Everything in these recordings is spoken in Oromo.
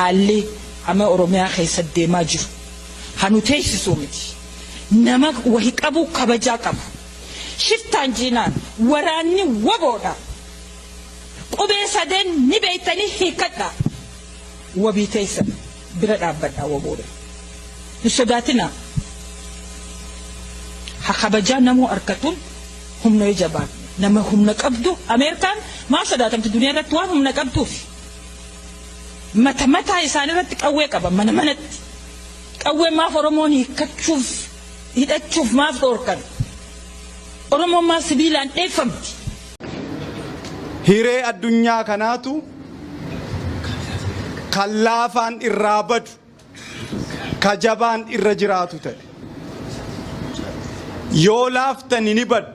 حالي أما أوروميا خيس الدماء جرو هنوتيش سومتي نمك وهي كابو كبجا كابو شفتان جينان وراني وبودا وبيسادن نبيتني هيكتا وبيتيسن برد أبدا وبودا نسوداتنا حكبجا نمو أركتون هم نيجابان نما هم نكبدو أمريكان ما صداتم في الدنيا رتوان هم نكبدو متى إنسان رتك أوي كبا منت أوي ما فرموني كتشوف يتشوف ما فوركان أرمو ما سبيلان إفهمت هيري الدنيا كناتو خلافان الرابط كجبان الرجراتو تل يو لافتني نبد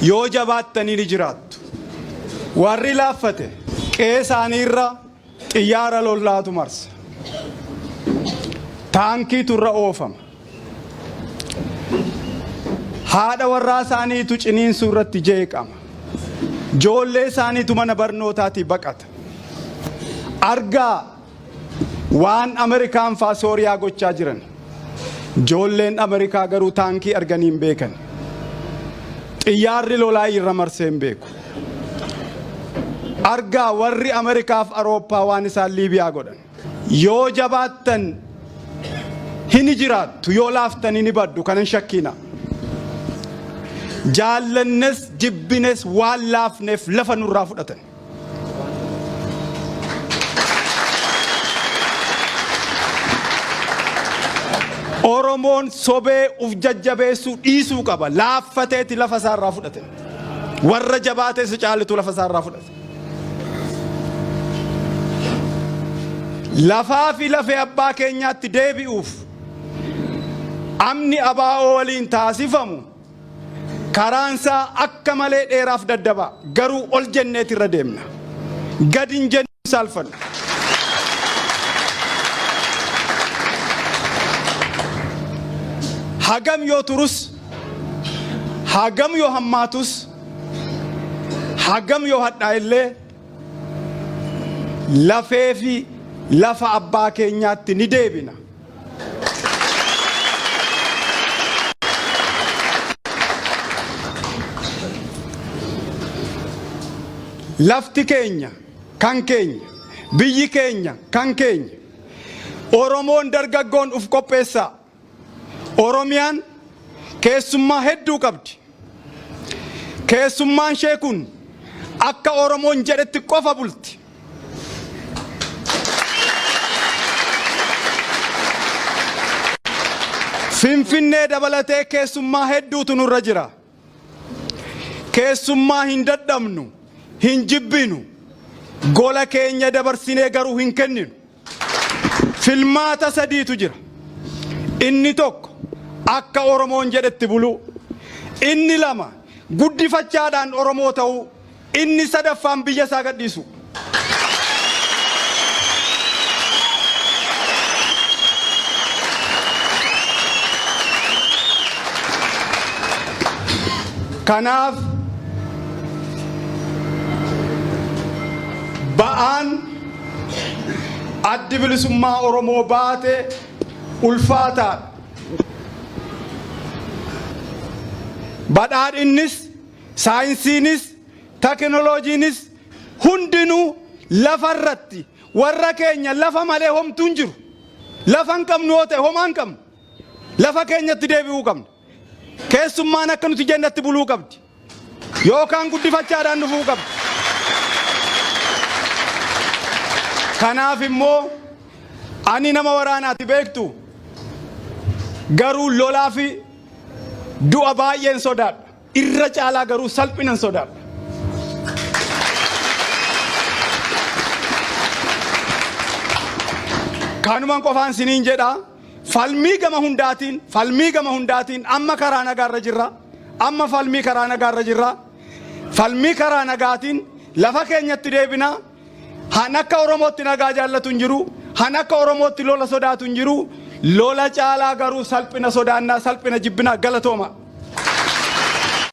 يو جباتني نجرات warri laaffate qeesaanii irra xiyyaara lollaatu marsa taankiitu irra oofama haadha warraa isaaniitu ciniinsuu irratti jeeqama joollee isaaniitu mana barnootaatii baqata argaa waan Ameerikaan faa Sooriyaa gochaa jiran joolleen Ameerikaa garuu taankii arganiin beekan xiyyaarri lolaa irra marseen beeku argaa warri Ameerikaaf Awurooppaa waan isaan Liibiyaa godhan yoo jabaattan hin jiraattu yoo laaftan hin baddu kanan shakkina jaallannes jibbines waan laafneef lafa nurraa fudhatan Oromoon sobee uf jajjabeessuu dhiisuu qaba laaffateeti lafa isaarraa fudhatan warra jabaatees caalitu lafa isaarraa fudhatan lafaa fi lafee abbaa keenyaatti deebi'uuf amni abaa'oo waliin taasifamu karaansaa akka malee dheeraaf daddaba garuu ol jenneet irra deemna gadin jennu saalfanna hagam yoo turus hagam yoo hammaatus hagam yoo hadhaa illee lafee fi lafa abbaa keenyaatti ni deebina lafti keenya kan keenya biyyi keenya kan keenya Oromoon dargaggoon uf qopheessaa Oromiyaan keessummaa hedduu qabdi keessummaan ishee kun akka Oromoon jedhetti qofa bulti Finfinnee dabalatee keessummaa hedduutu nurra jira keessummaa hin dadhabnu hin jibbinu gola keenya dabarsinee garuu hin kenninu filmaata sadiitu jira inni tokko akka Oromoon jedhetti bulu inni lama guddifachaadhaan Oromoo ta'u inni sadaffaan biyya isaa gadhiisu kanaaf ba'aan addi bilisummaa Oromoo baate ulfaataadha badhaadhinnis saayinsiinis teknooloojiinis hundinuu lafarratti warra keenya lafa malee homtuun jiru lafa hin qabnu yoo ta'e homaa hin qabnu lafa keenyatti deebi'uu qabna keessummaan akka nuti jennatti buluu qabdi yookaan guddifachaadhaan dhufuu qabdi kanaaf immoo ani nama waraanaati beektu garuu lolaa fi du'a baay'een sodaadha irra caalaa garuu salphinan sodaadha kanuman qofaan siniin jedha falmii gama hundaatiin amma karaa nagaarra jirra amma falmii karaa nagaarra jirra falmii karaa nagaatiin lafa keenyatti deebina han akka Oromootti nagaa jaallatu hin jiru han akka Oromootti lola sodaatu hin jiru lola caalaa garuu salphina sodaannaa salphina jibbinaa galatooma